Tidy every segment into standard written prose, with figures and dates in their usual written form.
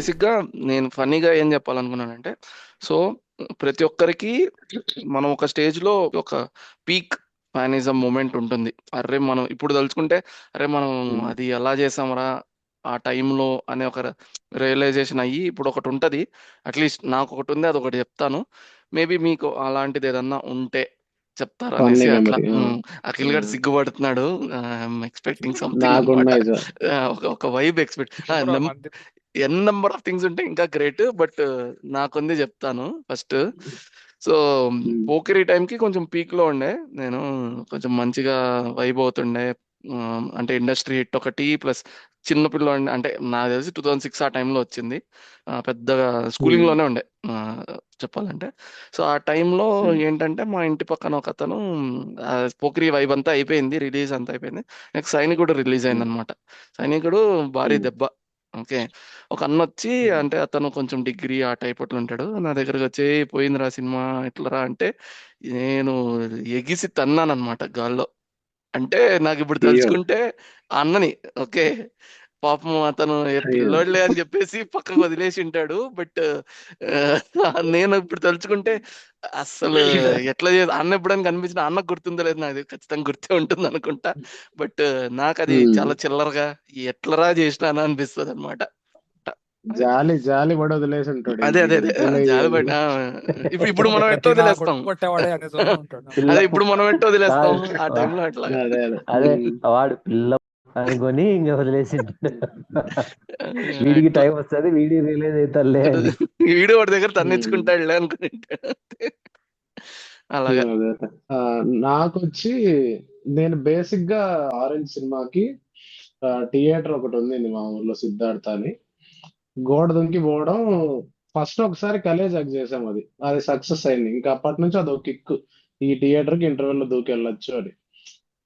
బేసిక్‌గా నేను ఫన్నీగా ఏం చెప్పాలనుకున్నానంటే, సో, ప్రతి ఒక్కరికి మనం ఒక స్టేజ్‌లో ఒక పీక్ ఫ్యానిజం మూమెంట్ ఉంటుంది. అర్రె! మనం ఇప్పుడు తలుచుకుంటే, అరె! మనం హ్మ్. అది ఎలా చేసాంరా ఆ టైంలో అనే ఒక రియలైజేషన్ అయ్యి ఇప్పుడొకటుంటది. అట్‌లీస్ట్ నాకొకటుంది. అదొకటి చెప్తాను. మేబీ మీకు అలాంటిదేదన్నా ఉంటే చెప్తారా ఫన్నీ అనేసి అట్లా. మెమరీ. ఆ! అఖిల్ గాడు ఆ! సిగ్గుపడుతున్నాడు. ఎక్స్‌పెక్టింగ్ సంథింగ్ అన్నమాట. నాకున్నాయి ఒక వైబ్ ఎక్స్‌పెక్ట్ ఆ! బ్రో మంది ఎన్ నంబర్ ఆఫ్ థింగ్స్ ఉంటే ఇంకా గ్రేట్. బట్ నాకుంది చెప్తాను ఫస్ట్. సో, హ్మ్. పోకిరి టైంకి కొంచెం పీక్‌లో ఉండే. నేను కొంచెం మంచిగా వైబ్ అవుతుండే. అంటే ఇండస్ట్రీ హిట్ ఒకటి ప్లస్ చిన్న పిల్లోడిని అంటే నాకు తెలిసి 2006 ఆ టైంలో వచ్చింది. పెద్దగా హ్మ్. స్కూలింగ్‌లోనే ఉండే ఆహ్, చెప్పాలంటే. సో, ఆ టైంలో హ్మ్. ఏంటంటే మా ఇంటి పక్కన ఒకతను పోకిరి వైబ్ అంతా అయిపోయింది. రిలీజ్ అంతా అయిపోయింది. నెక్స్ట్ 'సైనికుడు' రిలీజ్ హ్మ్. అయిందనమాట. 'సైనికుడు' భారీ హ్మ్. దెబ్బ. ఓకే. ఒక అన్నొచ్చి హ్మ్. అంటే అతను కొంచెం డిగ్రీ ఆ టైప్ అట్లుంటాడు. నా దగ్గరకొచ్చి "పోయిందిరా సినిమా ఎట్లరా" అంటే నేను ఎగిసి తన్నాననమాట గాల్లో. అంటే నాకిప్పుడు అయ్యో! తలుచుకుంటే ఆ అన్నని ఓకే. పాపం అతను అయ్యో! పిల్లోడులే అని జెప్పేసి పక్కకు వదిలేసుంటాడు. బట్ నేను ఇప్పుడు తలుచుకుంటే అస్సలు ఎట్లా అన్న ఎప్పుడైనా కనిపించినా అన్నకు గుర్తుందో లేదో నాకు ఖచ్చితంగా గుర్తే ఉంటుందనుకుంటా. బట్ నాకది హ్మ్. చాలా చిల్లరగా ఎట్లరా జేసినానా అనిపిస్తదనమాట. జాలి జాలి పడి వదిలేసుంటాడు. అదే. ఇంక అదే. అదే. ఇదొద్దులే జాలిపడి ఇప్పుడు మనం ఎట్లా ప్రతి నా వదిలేస్తాం? కొడుకు కొట్టేవాడే అనే జోన్‌లో ఉంటాడు. పిల్ల అదే ఇప్పుడు మనం ఎట్లా వదిలేస్తాం? కాదు. ఆ వా టైంలో అట్లాగా. అదే. అదే. అదే హ్మ్. వాడు పిల్ల అనుకొని ఇంక వదిలేసింటాడు. వీడికి అట్లా. టైం వస్తది. వీడు రిలీజ్ అయితాడులే అని. వీడు వాడి దగ్గర హ్మ్. తన్నించుకుంటాడులే అనుకుంటాడు. అలాగా. అదే. అదే. నాకొచ్చి నేను బేసిక్‌గా 'ఆరెంజ్' సినిమాకి థియేటర్ ఒకటుండింది మా ఊర్లో 'సిద్ధార్థ' అని. గోడ దుంకి పోవడం ఫస్ట్ ఒకసారి కలేజాకి చేసాం అది. అది సక్సెస్ అయింది. ఇంకా అప్పటినుంచి అదో కిక్కు. ఈ థియేటర్‌కి ఇంటర్వెల్‌లో దూకెళ్ళొచ్చు అని.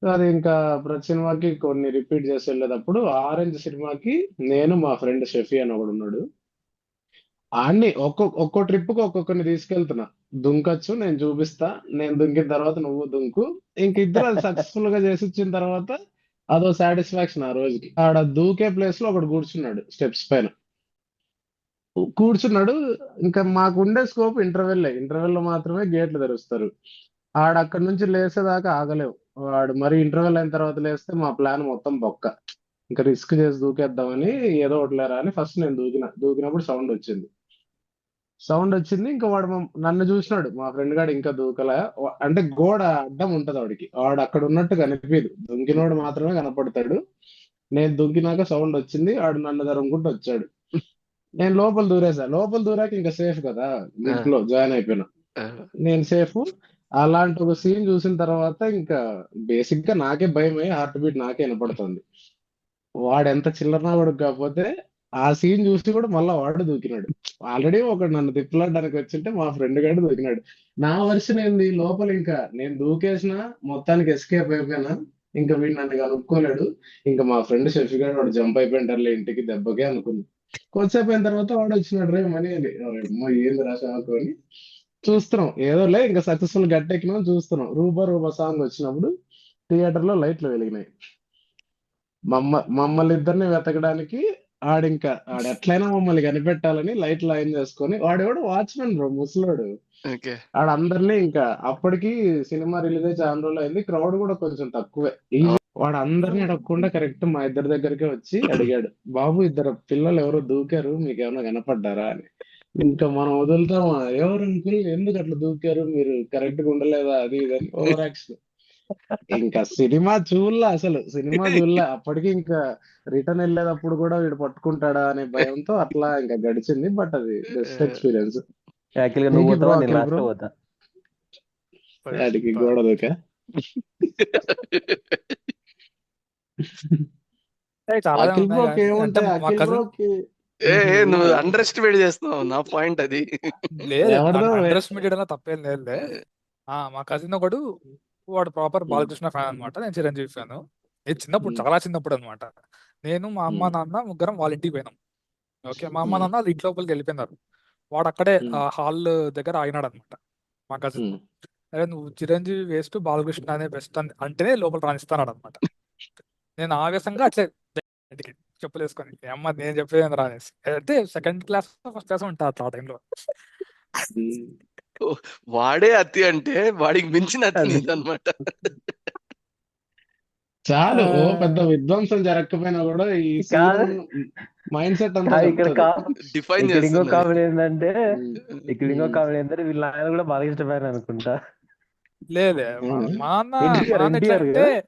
అది ఇంకా ప్రతి సినిమాకి కొన్ని రిపీట్ చేసి వెళ్ళేటప్పుడు 'ఆరెంజ్' సినిమాకి నేను మా ఫ్రెండ్ షఫీ అని ఒకడున్నాడు. ఆడిని ఒక్కో ట్రిప్‌కి ఒక్కొక్కడిని తీసుకెళ్తున్నా. దుంకొచ్చు నేను చూపిస్తా. నేను దుంకిన తర్వాత నువ్వు దుంకు. ఇంక ఇద్దరు అది సక్సెస్‌ఫుల్‌గా చేసిచ్చిన తర్వాత అదో సాటిస్ఫాక్షన్ ఆ రోజుకి. ఆడ దూకే ప్లేస్‌లో ఒకడు కూర్చున్నాడు స్టెప్స్ పైన. కూర్చున్నాడు. ఇంకా మాకుండే స్కోప్ ఇంటర్వెల్లే. ఇంటర్వెల్‌లో మాత్రమే గేట్లు తెరుస్తారు. ఆడక్కడి నుంచి లేసేదాకా ఆగలేం. వాడు మరి ఇంటర్వెల్ అయిన తర్వాత లేస్తే మా ప్లాన్ మొత్తం బొక్క. ఇంకా రిస్క్ చేసి దూకేద్దామని ఏదో ఒకటి లేరా అని ఫస్ట్ నేను దూకిన. దూకినప్పుడు సౌండొచ్చింది. సౌండొచ్చింది. ఇంక వాడు నన్ను జూసినాడు. మా ఫ్రెండ్ గాడు ఇంకా దూకలే. అంటే గోడ అడ్డం ఉంటది వాడికి. వాడక్కడ ఉన్నట్టు కనిపీదు. దుంకినోడు మాత్రమే కనపడతాడు. నేను దుంకినాక సౌండొచ్చింది. ఆడు నన్ను తరుముకుంటూ వచ్చాడు. నేను లోపల దూరేసా. లోపల దూరాక ఇంక సేఫ్ కదా! ఆ! లిఫ్ట్‌లో జాయిన్ అయిపోయినా. ఆ! నేను సేఫు. అలాంటి ఒక సీన్ చూసిన తర్వాత ఇంకా బేసిక్‌గా నాకే భయమయ్యి హార్ట్ బీట్ నాకే ఇనపడుతుంది. వాడెంత చిల్లర నా కొడుకు కాకపోతే, ఆ సీన్ చూసి కూడా మళ్ళా వాడు దూకినాడు. ఆల్రెడీ ఒకడు నన్ను తిప్పలాడడానికి వచ్చుంటే మా ఫ్రెండ్ గాడు దూకినాడు. నా వెర్షన్ ఏంది లోపల ఇంకా నేను దూకేసినా మొత్తానికి ఎస్కేప్ అయిపోయినా. ఇంక వీడు నన్ను కనుక్కోలేడు. ఇంక మా ఫ్రెండ్ షఫీ గాడు వాడు జంప్ అయిపోయింటారులే ఇంటికి దెబ్బకే అనుకున్నా. కొద్దిసేపు అయిన తర్వాత వాడొచ్చినాడు. రేయ్ మనీ అని. అరెమ్మో! ఏందిరా షాకు అని. చూస్తున్నాం. ఏదోలే ఇంక సక్సెస్‌ఫుల్ గట్టెక్కినాం చూస్తున్నాం. 'రూబా రూబా' సాంగ్ వచ్చినప్పుడు థియేటర్‌లో లైట్లు వెలిగినాయి. మమ్మల్నిద్దరిని వెతకడానికి ఆడెట్లైనా మమ్మల్ని కనిపెట్టాలని లైట్లు ఆన్ చేసుకొని వాడెవడో వాచ్‌మెన్ బ్రో ముసలోడు. ఓకే. ఆడందరిని ఇంకా అప్పటికి సినిమా రిలీజ్ అయ్యి చాలా రోజులయింది. క్రౌడ్ కూడా కొంచెం తక్కువే. అవును. వాడందరిని అడగకుండా కరెక్ట్ మా ఇద్దరి దగ్గరికే వచ్చి అడిగాడు. బాబు ఇద్దరు పిల్లలు ఎవరో దూకారు మీకేమైనా కనపడ్డారా అని. ఇంకా మనం వదులుతామా? ఎవరు అంకుల్ ఎందుకు అట్లా దూకారు? మీరు కరెక్ట్‌గా ఉండలేదా? అది ఇది అని ఓవర్ యాక్షన్. ఇంకా సినిమా చూడలే. అప్పటికి ఇంకా రిటర్న్ వెళ్ళేటప్పుడు కూడా వీడు పట్టుకుంటాడా అనే భయంతో అట్లా ఇంకా గడిచింది. బట్ అది బెస్ట్ ఎక్స్‌పీరియన్స్. యాక్చువల్‌గా నువ్వు నీకి బ్రో పోతావా? నేను అఖిల్ బ్రో? లాస్ట్‌లో పోతా. యాడికి గోడ దూకా? చాలానే అఖిల్ ఉన్నాయి బ్రోకి గానీ అంటే ఏముంటాయి? మా అఖిల్ కజిన్ బ్రోకి నువ్వు ఉన్నాయా? అండర్ ఎస్టిమేట్ చేస్తున్నావు. నా పాయింట్ అది. లేదు. ఎవరిదో అండర్ ఎస్టిమేటెడ్ అన్నా తప్పేం లేదులే. మా కజిన్ ఒకడు వాడు ప్రాపర్ బాలకృష్ణ ఫ్యాన్ అనమాట. నేను చిరంజీవి ఫ్యాను. నేను చిన్నప్పుడు చాలా చిన్నప్పుడు అనమాట. నేను మా అమ్మ, నాన్న ముగ్గురం వాళ్ళ ఇంటికి పోయినాం. ఓకే. మా అమ్మ, నాన్న వాళ్ళ ఇంటి లోపలికి వెళ్ళిపోయినారు. వాడు అక్కడే హాల్ దగ్గర ఆగినాడనమాట మా కజిన్. అరే నువ్వు చిరంజీవి వేస్ట్ బాలకృష్ణ అనే బెస్ట్ అంటేనే లోపల రాణిస్తానమాట. నేను ఆవేశంగా అట్లే ఇంటికి చెప్పులు వేసుకొని అమ్మ నేను చెప్పేది రానేసి అయితే సెకండ్ క్లాస్ ఫస్ట్ క్లాస్ ఉంటా ఆ టైంలో. ఓ, వాడే అతి అంటే వాడికి మించిన అతి అది. నీదన్నమాట. చాలు ఓ పెద్ద విధ్వంసం జరగకపోయినా కూడా ఈ కాదు సీన్ మైండ్ సెట్ అంతా కాదు, ఇక్కడ చెప్తుంది. డిఫైన్ ఇక్కడ ఇంకో చేస్తుంది అది. కామెడీ ఏంటంటే ఇక్కడ ఇంకో ఉమ్. కామెడీ ఏంటంటే వీళ్ళ ఆయన కూడా బాగా ఇష్టపోయారు అనుకుంటా. లేదే మా అవునా? మా నాన్న ఎన్టీఆర్ మా నాన్న ఎట్లా ఎన్టీఆర్ అంటే కదా.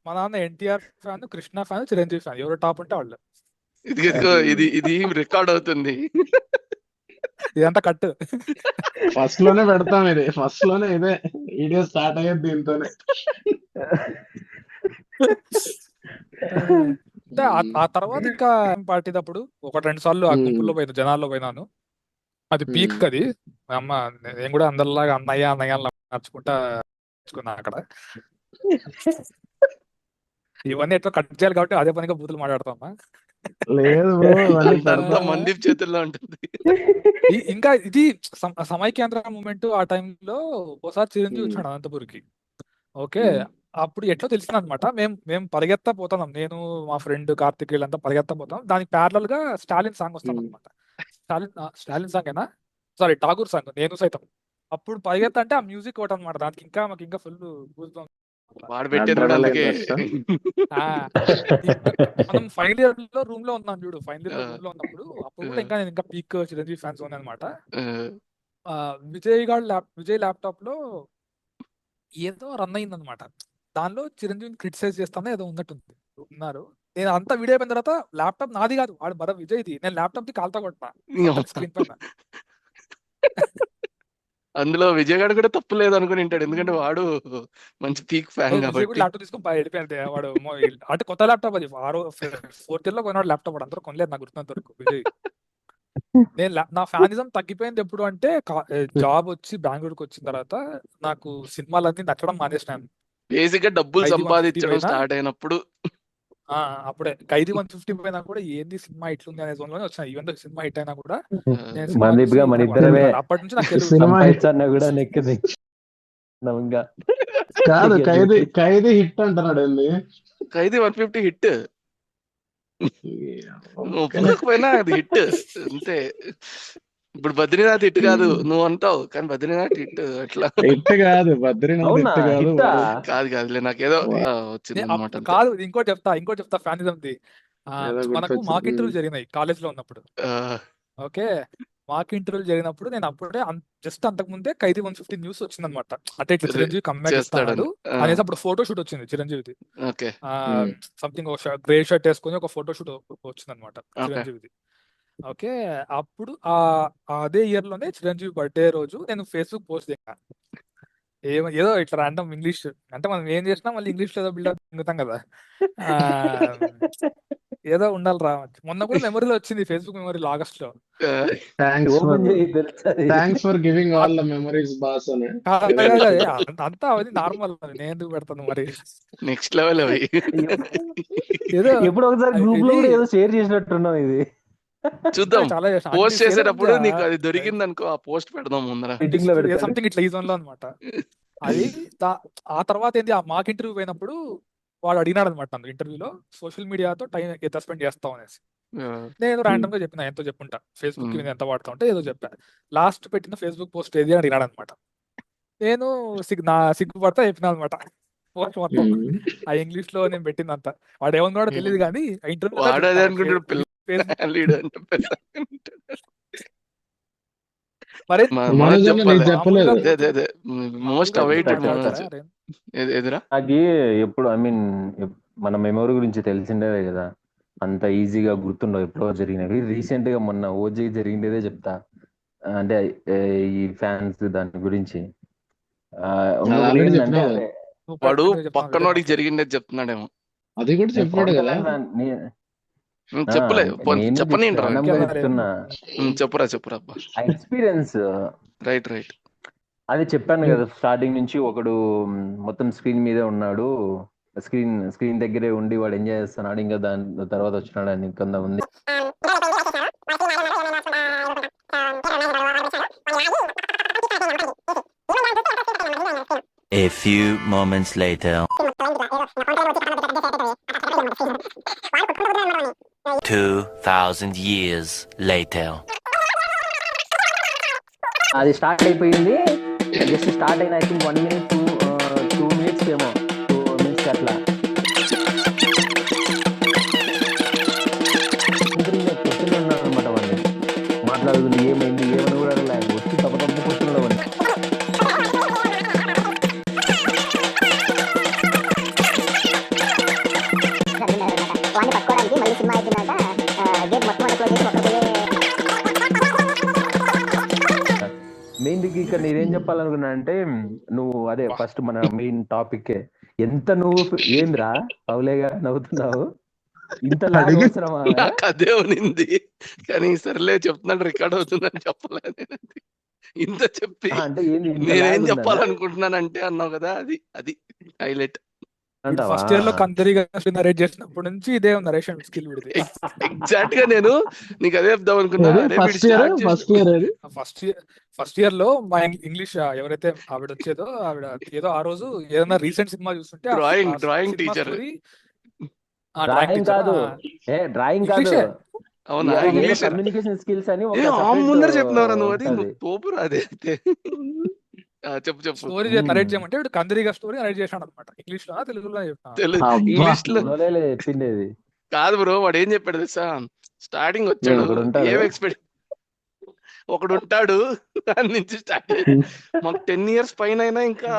మా నాన్న NTR fan, Krishna fan, Chiranjeevi fan, ఎవరు టాప్ ఉంటే వాళ్ళు. ఇదిగో ఇది రికార్డ్ అవుతుంది. ఇదంతా కట్టు. ఫస్ట్ లోనే పెడతాం ఇది, ఫస్ట్ లోనే ఇదే వీడియో స్టార్ట్ అయ్యేది దీంతోనే. అంటే ఆ తర్వాత ఇంకా పార్టీ తప్పుడు ఒకటి రెండు సార్లు ఆ గుంపుల్లో పోయినా, జనాల్లో పోయినాను. అది పీక్ అది. మా అమ్మ నేను కూడా అందరిలాగా అన్నయ్య అన్నయ్య అని నడుచుకుంటా నడుచుకున్నా అక్కడ. ఇవన్నీ ఎట్లా కట్ చేయాలి కాబట్టి అదే పనిగా బూతులు మాట్లాడతామా. లేదు బ్రో, ఇవన్నీ అంతా పెడతా. మందీప్ చేతుల్లో ఉంటుంది. ఇంకా ఇది సమైక్యాంధ్ర మూమెంట్ ఆ టైంలో ఒకసారి చిరంజీవి వచ్చాడు అనంతపూర్కి. ఓకే, అప్పుడు ఎట్లా తెలిసింది అనమాట. మేము పరిగెత్తా పోతున్నాం, నేను మా ఫ్రెండ్ కార్తిక్ వీళ్ళంతా పరిగెత్తా పోతాం. దానికి ప్యారలల్ గా స్టాలిన్ సాంగ్ వస్తాం అనమాట. స్టాలిన్ సాంగ్ అయినా సారీ ఠాగూర్ సాంగ్ నేను సైతం. అప్పుడు పరిగెత్తా అంటే ఆ మ్యూజిక్ ఒకటి అనమాట. దానికి మాకు ఇంకా ఫుల్ వాడు పెట్టేది కూడా అందుకే. మనం ఫైనల్ ఇయర్ లో రూమ్ లో ఉన్నాం చూడు, ఫైనల్ ఇయర్ లో రూమ్ లో ఉన్నప్పుడు అప్పుడు కూడా ఇంకా నేను ఇంకా పీక్ చిరంజీవి ఫ్యాన్స్ ఉన్నాయి అనమాట. విజయ్ ల్యాప్టాప్ లో ఏదో రన్ అయింది అనమాట. దానిలో చిరంజీవిని క్రిటిసైజ్ చేస్తానే ఏదో ఉన్నారు. నేను అంతా వీడియో అయిపోయిన తర్వాత ల్యాప్టాప్ నాది కాదు, వాడు బర విజయ్ది. నేను ల్యాప్టాప్ ది కాల్తా కొట్టినా స్క్రీన్ పైన. అందులో విజయ్ గారు కూడా తప్పు లేదు అనుకుని ఉంటాడు, ఎందుకంటే వాడు మంచి పీక్ ఫ్యాన్ విజయ్ కూడా కాబట్టి. ల్యాప్టాప్ తీసుకొని వెళ్ళిపోయింది వాడు. అంటే కొత్త ల్యాప్టాప్ అది 4th ఇయర్ లో కొన్నాడు ల్యాప్టాప్. వాడు అందరూ కొనలేదు నాకు గుర్తున్నంత వరకు విజయ్. నేను నా ఫ్యానిజం తగ్గిపోయింది ఎప్పుడు అంటే జాబ్ వచ్చి బెంగళూరుకి వచ్చిన తర్వాత నాకు సినిమాలన్నీ నచ్చడం మానేసినాను. బేసిక్ గా డబ్బులు 150 సంపాదించడం పోయినా స్టార్ట్ అయినప్పుడు అప్పుడే 150 పోయినా కూడా ఏంది సినిమా ఇట్లుంది అనే జోన్ లోనే వచ్చిన. ఈవెన్ సినిమా హిట్ అయినా కూడా నేను సినిమా మనదీప్ గా చూసి మన నాకు ఇద్దరమే అర్థం కాదు. అప్పటి నుంచి నాకు తెలుగు సినిమా సంపాదించన్నా కూడా నెక్కది ఇంకా కాదు, ఖైదీ హిట్ అంటున్నాడు ఏంది. ఖైదీ 150 హిట్, నువ్వు ఒప్పుకోకపోయినా అది హిట్ అంతే. ఇప్పుడు బద్రీనాథ్ హిట్ కాదు నువ్వు అంటావు, కానీ బద్రీనాథ్ హిట్ అట్లా. హిట్ కాదు, బద్రీనాథ్ అవునా హిట్ కాదు. హిట్టా? కాదులే, నాకేదో వచ్చింది అనమాట. కాదు. ఇంకోటి చెప్తా ఫ్యానిజం ది. ఏదో మనకు గుర్తొచ్చింది. మాక్ ఇంటర్వ్యూ జరిగినాయి కాలేజ్ లో ఉన్నప్పుడు. ఓకే, మాక్ ఇంటర్వ్యూ జరిగినప్పుడు నేను అప్పుడే జస్ట్ అంతకు ముందే ఖైదీ 150 న్యూస్ వచ్చింది అనమాట. అంటే ఇట్లా చిరంజీవి కమ్బ్యాక్ ఇస్తాడు అనేసి అప్పుడు ఫోటో షూట్ వచ్చింది చిరంజీవిది. ఓకే సంథింగ్ గ్రే షర్ట్ వేసుకొని ఒక ఫోటో షూట్ వచ్చింది అనమాట చిరంజీవిది. ఓకే, అప్పుడు అదే ఇయర్ లోనే చిరంజీవి బర్త్డే రోజు నేను ఫేస్బుక్ పోస్ట్ చేశాను. ఏదో ఇట్లా రాండమ్ ఇంగ్లీష్, అంటే మనం ఏం చేసినా మళ్ళీ ఇంగ్లీష్ లో ఏదో బిల్డప్ తింగుతాం కదా. ఏదో ఉండాలి రా. మొన్న కూడా మెమరీలో వచ్చింది, ఫేస్బుక్ మెమరీలో ఆగస్ట్ లో. Thanks for giving all the memories boss అని. అంతా అది నార్మల్, నేను ఎందుకు పెడతాను మరి. నెక్స్ట్ లెవెల్ అవి. ఏదో ఎప్పుడు ఒకసారి గ్రూప్ లో కూడా ఏదో షేర్ చేసినట్టున్నావు ఇది. చూద్దాం, చాలా పోస్ట్ చేసేటప్పుడు నీకు అది దొరికింది అనుకో, ఆ పోస్ట్ పెడదాం ముందర. సంథింగ్ ఇట్లా ఈ జోన్ లో అనమాట అది. ఆ తర్వాత ఏంది, ఆ మాక్ ఇంటర్వ్యూ పోయినప్పుడు వాడు అడిగినాడు అనమాట నన్ను ఇంటర్వ్యూలో, సోషల్ మీడియాతో టైం ఎంత స్పెండ్ చేస్తావు అనేసి. నేను ర్యాండమ్ గా చెప్పిన ఎంతో చెప్పుంటా, ఫేస్బుక్ మీద ఎంత వాడుతా ఉంటే ఏదో చెప్పా. లాస్ట్ పెట్టిన ఫేస్బుక్ పోస్ట్ ఏది అని అడిగినాడు అనమాట. నేను సిగ్గుపడతా చెప్పిన అనమాట పోస్ట్ మొత్తం ఆ ఇంగ్లీష్ లో నేను పెట్టిందంతా. వాడు ఏమన్నాడో తెలియదు కానీ మోస్ట్ అవైటెడ్ ఎదురా. అది ఎప్పుడు ఐ మీన్ మన మెమరీ గురించి తెలిసిండేవే కదా, అంత ఈజీగా గుర్తుండవు ఎప్పుడో జరిగినవి. రీసెంట్ గా మొన్న ఓజీ జరిగిండేదే చెప్తా, అంటే ఈ ఫ్యాన్స్ దాని గురించి. వాడు పక్కనోడికి జరిగిండేది చెప్తున్నాడేమో. అది కూడా చెప్పాడు కదా. చెప్పలేదు, చెప్పని చెప్పురా ఎక్స్పీరియన్స్. రైట్ అది చెప్పాను కదా, స్టార్టింగ్ నుంచి ఒకడు మొత్తం స్క్రీన్ మీదే ఉన్నాడు, స్క్రీన్ దగ్గరే ఉండి వాడు ఎంజాయ్ చేస్తున్నాడు, ఇంకా దాని తర్వాత వచ్చినాడు అని కొంతమంది. A few moments later. 2,000 years later. అది స్టార్ట్ అయిపోయింది. జస్ట్ స్టార్ట్ అయిన ఐ థింక్ 1 minute 2 minutes ఏమో 2 minutes అట్లా కూర్చుని ఉన్నాడు అనమాట. వాడిని మాట్లాడుతుంది ఏమైంది ఏమని కూడా అడగలే. వచ్చి తప్ప కూర్చున్నాడు వాడిని. వాడిని పట్టుకోవడానికి మళ్ళీ సినిమా అయిపోయినాక గేట్ మొత్తం క్లోజ్ చేసి ఒక్కరు మెయిన్ ఇక్కడ నేనేం చెప్పాలనుకున్నా అంటే, నువ్వు అదే ఫస్ట్ మన మెయిన్ టాపిక్ ఎంత నువ్వు ఏంద్రా అవులేగా నవ్వుతున్నావు, ఇంత లాగ్ అడిగి అవసరమా? నాకు అదే ఉనింది, కానీ సర్లే చెప్తున్నాడు రికార్డ్ అవుతుందని చెప్పలేదు. ఇంత చెప్పి అంటే ఏంది ఇంత నేనేం లాగ్ ఉందన్నా చెప్పాలనుకుంటున్నానంటే అన్నావు కదా, అది అది హైలైట్. అంటావా? ఫస్ట్ ఇయర్ లో కందరిగా నరేట్ చేసినప్పటి నుంచి ఇదే నరేషన్ స్కిల్ విడిది. ఎగ్జాక్ట్ గా నేను నీకు అదే చెప్దాం అనుకున్నా. ఏది అరే వీడు ఫస్ట్ ఇయర్ స్టార్ట్ ఫస్ట్ చేసిన ఇయర్ ఏది ఫస్ట్ ఇయర్ లో మా ఇంగ్లీష్ ఎవరైతే ఆవిడ వచ్చేదో ఆవిడ ఏదో ఆ రోజు ఏదైనా రీసెంట్ సినిమా చూస్తుంటే drawing cinema teacher. Story drawing కాదు, డ్రాయింగ్ కాదు, ఇంగ్లీషే. అవునా, ఏదో ఇంగ్లీష్ కమ్యూనికేషన్ స్కిల్స్ అని ఒక ముందర సెపరేట్ చెప్పినవరా నువ్వు, అది ఉంటది. నువ్వు తోపురా అదే అయితే. చెప్పు చెప్పు. స్టోరీ నరేట్ చేయమంటే వీడు కందరిగా స్టోరీ నరేట్ చేశాడు అనమాట. ఇంగ్లీష్ లో తెలుగులో చెప్తాను. తెలుగు అబ్బా ఇంగ్లీష్ లో తెలుగులోనే చెప్పిండేది. కాదు బ్రో, వాడు ఏం చెప్పాడు తెలుసా? స్టార్టింగ్ వచ్చాడు, ఒకడు ఉంటాడు. ఏం ఎక్స్పెక్ట్ ఒకడు ఉంటాడు, దాని నుంచి స్టార్ట్ మాకు 10 years పైన అయినా ఇంకా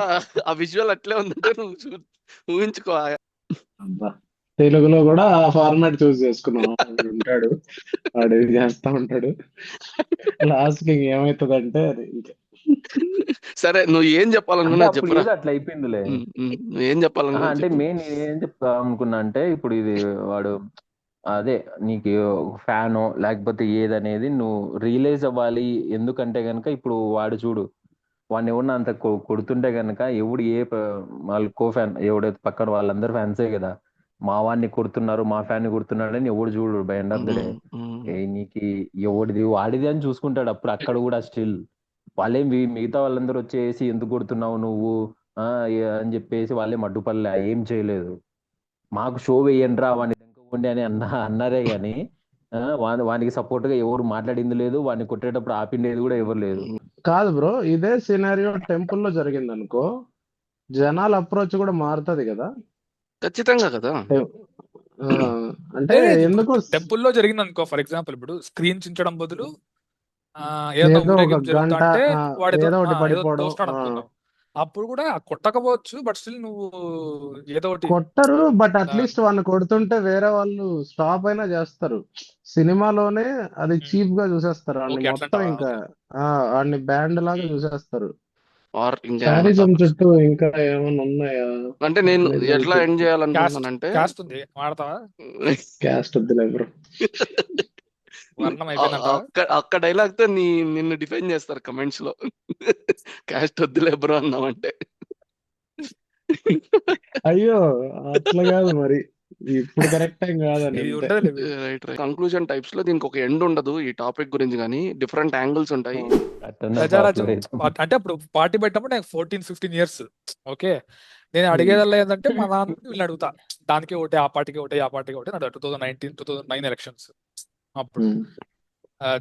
ఆ విజువల్ అట్లే ఉందంటే నువ్వు ఊహించుకో. అబ్బా. తెలుగులో కూడా ఆ ఫార్మాట్ చూస్ చేసుకున్నాం. వాడు ఉంటాడు, వాడు ఇది చేస్తా ఉంటాడు, లాస్ట్ కి ఏమైతుందంటే అది ఇంకా సరే, నువ్వు ఏం అంటే చెప్పాలనుకున్నా అప్పుడు చెప్పురా. ఏదో అట్లా అయిపోయిందిలే. నువ్వేం చెప్పాలనుకున్నా అంటే చెప్పు. మెయిన్ ఏం చెప్తా అనుకున్నా అంటే, ఇప్పుడు ఇది వాడు అదే నీకు ఫ్యానో లేకపోతే ఏదనేది నువ్వు రియలైజ్ అవ్వాలి. ఎందుకంటే గనక ఇప్పుడు వాడు చూడు, వాడిని ఎవరిని అంత కొడుతుంటే గనక ఎవడు వాళ్ళ కో ఫ్యాన్ ఎవడైతే పక్కన వాళ్ళందరూ ఫ్యాన్సే కదా. మా వాడిని కొడుతున్నారు, మా ఫ్యాన్ ని కొడుతున్నాడు అని ఎవడు చూడు. By end of the day నీకు ఎవడిది వాడిది అని చూసుకుంటాడు. అప్పుడు అక్కడ కూడా స్టిల్ వాళ్ళేం మిగతా వాళ్ళందరూ వచ్చేసి ఎందుకు కొడుతున్నావు నువ్వు అని చెప్పేసి వాళ్ళేం అడ్డుపడలే, ఏం చేయలేదు. మాకు షో వేయండిరా వాడిని దెంకపోండి అని అన్నారే గాని వానికి సపోర్ట్ గా ఎవరు మాట్లాడింది లేదు. వాడిని కొట్టేటప్పుడు ఆపిండేది కూడా ఎవరు లేదు. కాదు బ్రో, ఇదే సినారియో టెంపుల్లో జరిగింది అనుకో, జనాల అప్రోచ్ కూడా మారుతది కదా. ఖచ్చితంగా కదా. ఆ, అంటే ఎందుకో టెంపుల్లో జరిగింది అనుకో, ఫర్ ఎగ్జాంపుల్ ఇప్పుడు స్క్రీన్ చించడం బదులు ఏదో ఏదో ఒక ఊరేగింపు జరుగుతా గంట అంటే వాడు ఏదో ఒకటి ఏదో పడిపోవడం. తోస్తాడు అనుకుందాం. అప్పుడు కూడా కొట్టకపోవచ్చు, బట్ స్టిల్ నువ్వు ఏదో ఒకటి కొట్టరు, బట్ అట్లీస్ట్ వాళ్ళని కొడుతుంటే వేరే వాళ్ళు స్టాప్ అయినా చేస్తారు. సినిమాలోనే అది చీప్ గా చూసేస్తారు వాడిని ఓకే మొత్తం, అట్లంటావా? ఇంకా ఓకే. వాడిని బ్యాండ్ లాగా చూసేస్తారు. ఆర్ ఇంకేమైనా శాడిజం టాపిక్స్ చుట్టూ ఇంకా ఏమైనా ఉన్నాయా? అంటే నేను అట్లయితే ఎట్లా మీకు ఎండ్ క్యాస్ట్ చేయాలనుకుంటున్నానంటే, క్యాస్ట్ ఉంది వాడతావా? క్యాస్ట్ వద్దులే బ్రో. వర్ణం అయిపోయిందంటావా? ఒక్క డైలాగ్ తో నిన్ను డిఫైన్ చేస్తారు కమెంట్స్ లో. క్యాస్ట్ వద్దులే బ్రో అన్నామంటే. అయ్యో, అట్లా కాదు మరి, ఇప్పుడు కరెక్ట్ టైం కాదని ఇది అంతే. ఉండదులే ఇది. Right right. కంక్లూజన్ టైప్స్ లో దీనికి ఒక ఎండ్ ఉండదు ఈ టాపిక్ గురించి, కానీ డిఫరెంట్ యాంగిల్స్ ఉంటాయి. అట్లా ప్రజారాజ్యం అంటే అప్పుడు పార్టీ పెట్టినప్పుడు నాకు 14-15 years. ఓకే, నేను అడిగేదల్లా ఏంటంటే మా నాన్న వీళ్ళు అడుగుతా, దానికి ఒకటే ఆ పార్టీకి ఒకటే ఆ పార్టీకి ఒకటే. నా 2009 ఎలక్షన్స్ అప్పుడు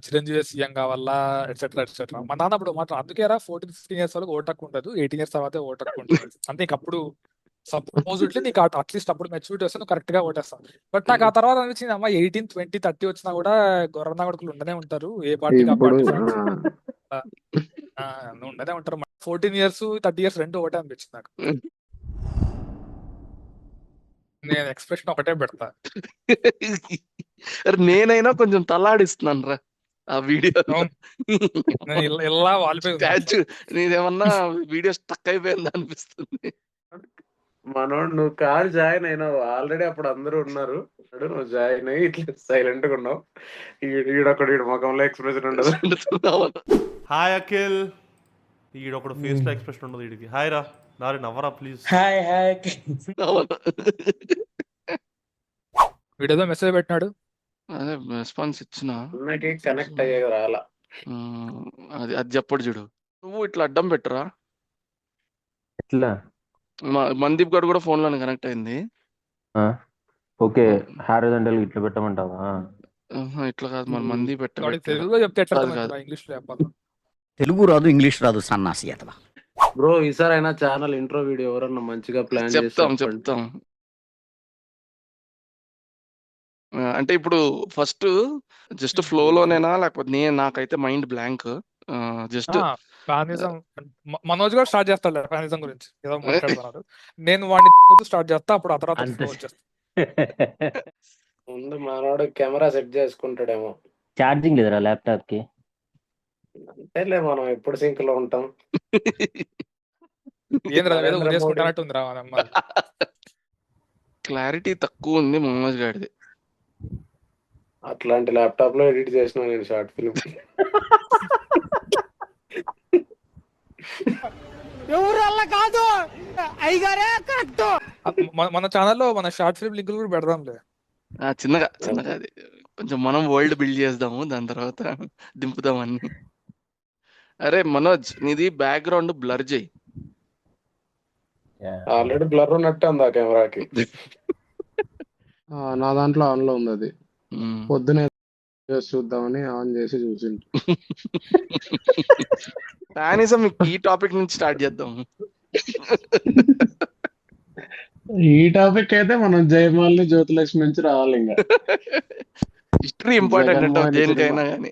చిరంజీవి సీఎం కావాలా ఎట్సెట్రా ఎట్సెట్రా. మా నాన్న అప్పుడు మాత్రం అందుకేరా 14-15 years వరకు ఓటు హక్కు ఉండదు, 18 years తర్వాత ఓటు హక్కు ఉంటుంది అంటే. ఇంక అప్పుడు సపోజిట్లీ నీకు అట్లీస్ట్ అప్పుడు మెచ్యూరిటీ వస్తే నువ్వు కరెక్ట్ గా ఓటేస్తావు. బట్ నాకు ఆ తర్వాత అనిపించింది, అమ్మ 18, 20, 30 వచ్చినా కూడా గొర్రెన కొడుకులు ఉండనే ఉంటారు, ఏ పార్టీకి ఆ ఇప్పుడు పార్టీ ఫ్యాన్స్ ఉండనే ఉంటారు. 14 years 30 years రెండు ఒకటే అనిపించింది నాకు. నేను ఎక్స్ప్రెషన్ ఒకటే పెడతా. నేనైనా కొంచెం తల్లాడిస్తున్నాను రా ఆ వీడియో. అవును, నేను ఇలా వాలిపోయి ఉన్నా. స్టాచ్యూ నీదేమన్నా వీడియో స్టక్ అయిపోయింది అనిపిస్తుంది. మనోడు నువ్వు కాల్ జాయిన్ అయినావు ఆల్రెడీ, అప్పుడు అందరూ ఉన్నారు, నువ్వు జాయిన్ అయ్యి ఇట్లా సైలెంట్ గా ఉన్నావు. ఈడొకడు ముఖంలో ఎక్స్ప్రెషన్ ఉండదు. హాయ్ అఖిల్. ఈడొకడు ఫేస్ లో ఎక్స్ప్రెషన్ ఉండదు వీడికి. హాయ్ రా నారి నవ్వరా ప్లీజ్. Hi hi. వీడియోలో మెసేజ్ పెట్టినాడు, అదే రెస్పాన్స్ ఇచ్చిన అన్నకి కనెక్ట్ అయ్యే రాలా. అది చెప్పడు చూడు. నువ్వు ఇట్లా అడ్డం పెట్టరా. ఎట్లా మందీప్ గారు కూడా ఫోన్ లోనే కనెక్ట్ అయింది. ఓకే, హారిజాంటల్ ఇట్లా పెట్టమంటావా? ఇట్లా కాదు మన ఉమ్. మంది వాడికి పెట్టబెట్టాడు. తెలుగులో చెప్తే ఎట్లా కాదు అర్థమవుతుందిరా, ఇంగ్లీష్లో చెప్పాలి. తెలుగు రాదు ఇంగ్లీష్ రాదు సన్నాసి అతవా. బ్రో ఈసారి అయినా ఛానల్ ఇంట్రో వీడియో ఎవరన్నా మంచిగా ప్లాన్ చేసి చెప్తాం చెప్పండి. చెప్తాం. అంటే ఇప్పుడు ఫస్ట్ జస్ట్ ఫ్లోలోనేనా, లేకపోతే నాకైతే mind blank. Just fanism Manoj కూడా స్టార్ట్ చేస్తాడు ఫ్యానిజం గురించి ఏదో మాట్లాడుతున్నాడు. నేను వాడిని స్టార్ట్ చేస్తా, అప్పుడు ఆ తర్వాత అంతే. flow వచ్చేస్తా. ముందు మనోడు కెమెరా సెట్ చేసుకుంటాడేమో. ఛార్జింగ్ లేదురా ల్యాప్టాప్ కి. అంతేలే, మనం ఎప్పుడు సింక్ లో ఉంటాం. ఏంద్రా ఏదో నరేంద్ర మోడీ ఉదేసుకుంటానట్టు ఉందిరా మన అమ్మాయి. క్లారిటీ తక్కువ ఉంది మనోజ్ గాడిది. అట్లాంటి ల్యాప్టాప్ లో ఎడిట్ చేసిన నేను షార్ట్ ఫిల్మ్. మన ఛానల్లో మన షార్ట్ ఫిల్మ్ లింకులు కూడా పెడదాంలే. చిన్నగా చిన్నగా అది కొంచెం మనం వరల్డ్ బిల్డ్ చేద్దాము, దాని తర్వాత దింపుదాం అన్ని. అరే మనోజ్, నీది బ్యాక్గ్రౌండ్ బ్లర్ చేయి. ఆల్రెడీ బ్లర్ ఉన్నట్టే ఉంది ఆ కెమెరాకి. నా దాంట్లో ఆన్ లో ఉంది అది. పొద్దునే చూద్దామని ఆన్ చేసి చూసింది. కనీసం ఈ టాపిక్ నుంచి స్టార్ట్ చేద్దాం. ఈ టాపిక్ అయితే మనం జయమాలిని జ్యోతిలక్ష్మి నుంచి రావాలి. ఇంకా హిస్టరీ ఇంపార్టెంట్ అంటావు జగన్మోహన్ దేనికైనా సినిమా. కానీ.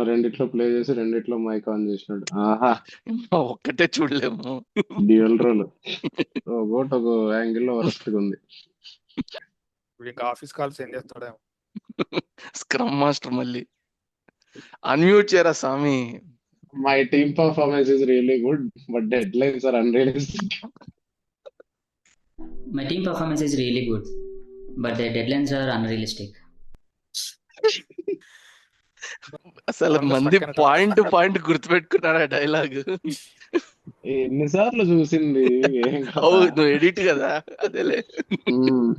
రెండిట్లో ప్లే చేసి రెండిట్లో మైక్ ఆన్ చేసినాడు. ఆహా, ఒక్కటే చూడలేము. Dual role. ఒకటి ఒక యాంగిల్ లో వరస్ట్ గా ఉంది. ఇప్పుడు ఇంకా ఆఫీస్ కాల్స్ ఏం చేస్తాడేమో. స్క్రమ్ మాస్టర్ మళ్ళీ అన్మ్యూట్ చేయరా స్వామి. My team performance is really good but deadlines are unrealistic. My team performance is really good, but the deadlines are unrealistic. అసలు మంది పాయింట్ పాయింట్ గుర్తుపెట్టుకున్నాడు ఆ డైలాగ్. ఎన్నిసార్లు చూసింది ఏం కథ? నువ్వు ఎడిట్ కదా, అదేలే. మ్మ్.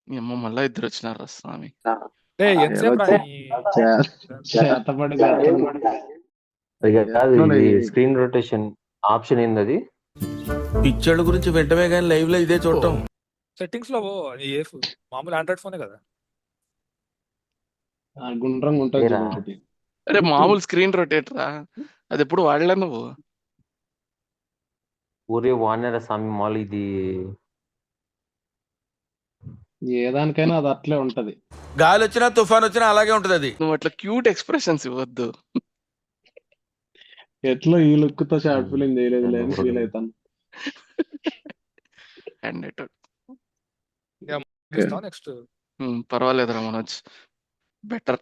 మీ అమ్మ మళ్ళా ఇద్దరు వచ్చినారా స్వామి. ఎంతసేపు రా చేతపడి స్క్రీన్ రొటేషన్ ఆప్షన్ ఏంది అది? పిక్చర్ల గురించి వెంటనే కానీ లైవ్ లో ఇదే చూడటం. సెట్టింగ్స్ లో మామూలు ఆండ్రాయిడ్ ఫోనే కదా. గుండ్రంగా ఉంటుంది ఏరా. ఒకటి. అరే మామూలు స్క్రీన్ రొటేటరా, అది ఎప్పుడు వాడలే నువ్వు? ఊరే వాడినారా స్వామి మాల్ ఇది? ఏ దానికైనా అది అట్లే ఉంటది. గాలి వచ్చినా తుఫాన్ వచ్చినా అలాగే ఉంటది అది. నువ్వు అట్లా క్యూట్ ఎక్స్ప్రెషన్స్ ఇవ్వద్దు. ఎట్లా ఈ లుక్ తో షార్ట్ ఫిలిం చేయలేదు లేని ఫీల్ అవుతాను. నెక్స్ట్ పర్వాలేదురా మనోజ్, బెటర్.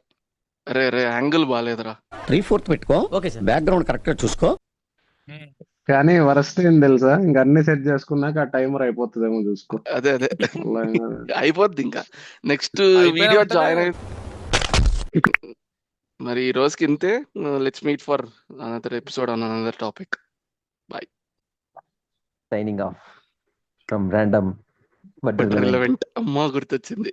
అరే రే యాంగిల్ బాగాలేదురా. 3/4 పెట్టుకో. Okay sir. బ్యాక్గ్రౌండ్ కరెక్ట్ గా చూసుకో. కానీ వరస్ట్ ఏం తెలుసా, ఇంక అన్ని సెట్ చేసుకున్నాక ఆ టైమర్ అయిపోతుందేమో చూసుకో. అదే అయిపోద్ది ఇంకా. నెక్స్ట్ అయిపోయిన వీడియో వెంటనే- జాయిన్ అయి మరి ఈ రోజుకి ఇంతే. Let's meet for another episode on another topic. Signing off from random but but relevant. అమ్మా గుర్తొచ్చింది.